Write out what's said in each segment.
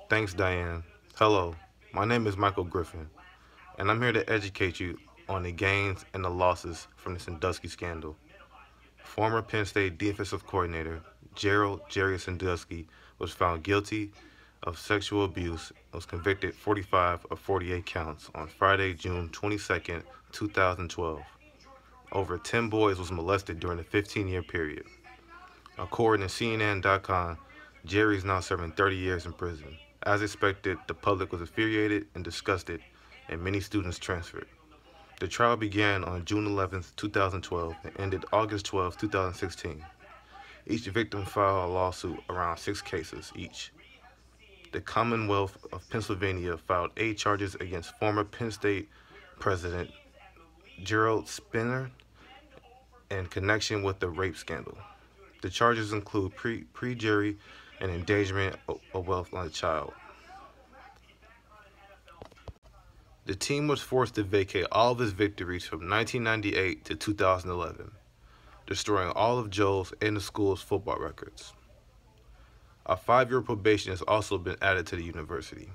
Thanks, Diane. Hello, my name is Michael Griffin, and I'm here to educate you on the gains and the losses from the Sandusky scandal. Former Penn State defensive coordinator Gerald Jerry Sandusky was found guilty of sexual abuse and was convicted 45 of 48 counts on Friday, June 22nd, 2012. Over 10 boys was molested during the 15-year period. According to CNN.com, Jerry is now serving 30 years in prison. As expected, the public was infuriated and disgusted, and many students transferred. The trial began on June 11, 2012, and ended August 12, 2016. Each victim filed a lawsuit around 6 cases each. The Commonwealth of Pennsylvania filed 8 charges against former Penn State President Gerald Spinner in connection with the rape scandal. The charges include perjury and endangerment of wealth on a child. The team was forced to vacate all of its victories from 1998 to 2011, destroying all of Joe's and the school's football records. A 5-year probation has also been added to the university.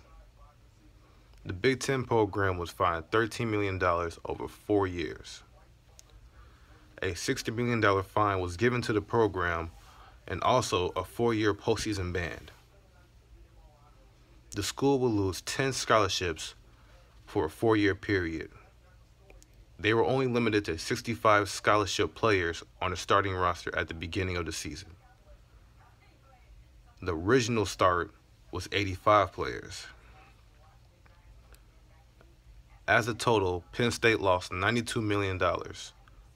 The Big Ten program was fined $13 million over 4 years. A $60 million fine was given to the program and also a 4-year postseason ban. The school will lose 10 scholarships for a 4-year period. They were only limited to 65 scholarship players on the starting roster at the beginning of the season. The original start was 85 players. As a total, Penn State lost $92 million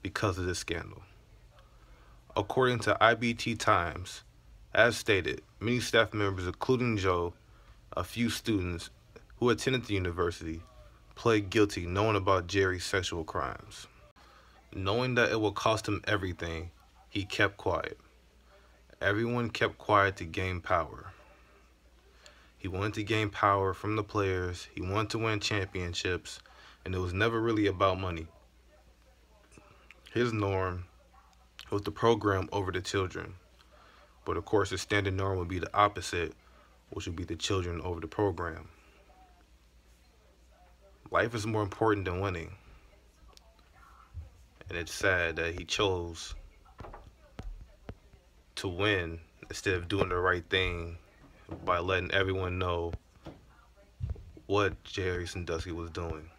because of this scandal. According to IBT Times, as stated, many staff members, including Joe, a few students who attended the university, pled guilty knowing about Jerry's sexual crimes. Knowing that it would cost him everything, he kept quiet. Everyone kept quiet to gain power. He wanted to gain power from the players, he wanted to win championships, and it was never really about money. His norm was the program over the children, but of course the standard norm would be the opposite, which would be the children over the program. Life is more important than winning, and it's sad that he chose to win instead of doing the right thing by letting everyone know what Jerry Sandusky was doing.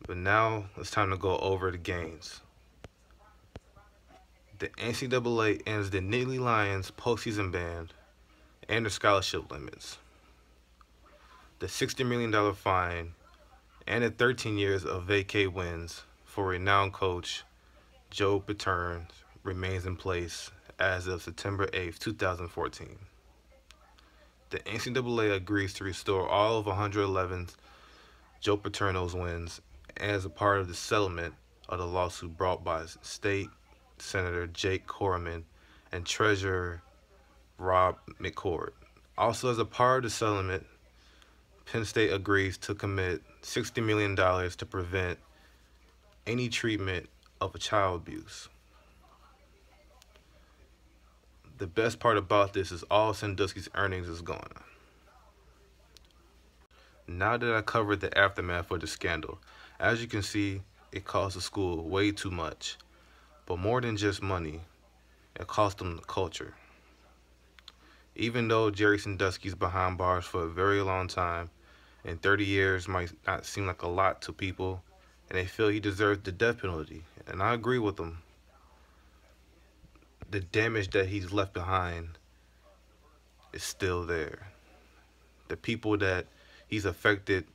But now it's time to go over the gains. The NCAA ends the Nittany Lions postseason ban and the scholarship limits. The $60 million fine and the 13 years of vacay wins for renowned coach Joe Paterno remains in place as of September 8, 2014. The NCAA agrees to restore all of 111 Joe Paterno's wins as a part of the settlement of the lawsuit brought by State Senator Jake Corman and Treasurer Rob McCord. Also, as a part of the settlement, Penn State agrees to commit $60 million to prevent any treatment of child abuse. The best part about this is all Sandusky's earnings is gone. Now that I covered the aftermath of the scandal, as you can see, it cost the school way too much. But more than just money, it cost them the culture. Even though Jerry Sandusky's behind bars for a very long time, and 30 years might not seem like a lot to people, and they feel he deserves the death penalty, and I agree with them. The damage that he's left behind is still there. The people that he's affected,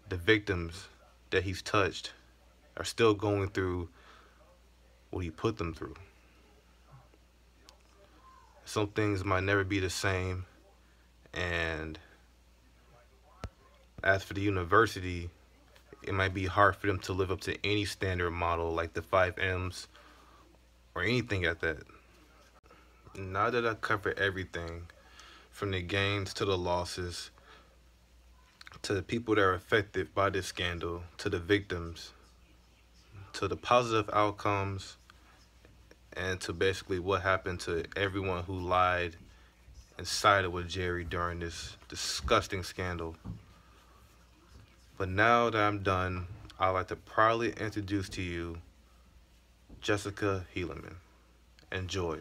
the victims that he's touched, are still going through what he put them through. Some things might never be the same, and as for the university, it might be hard for them to live up to any standard model like the 5 M's or anything like that. Now that I covered everything, from the gains to the losses, to the people that are affected by this scandal, to the victims, to the positive outcomes, and to basically what happened to everyone who lied and sided with Jerry during this disgusting scandal. But now that I'm done, I'd like to proudly introduce to you Jessica Helaman. Enjoy.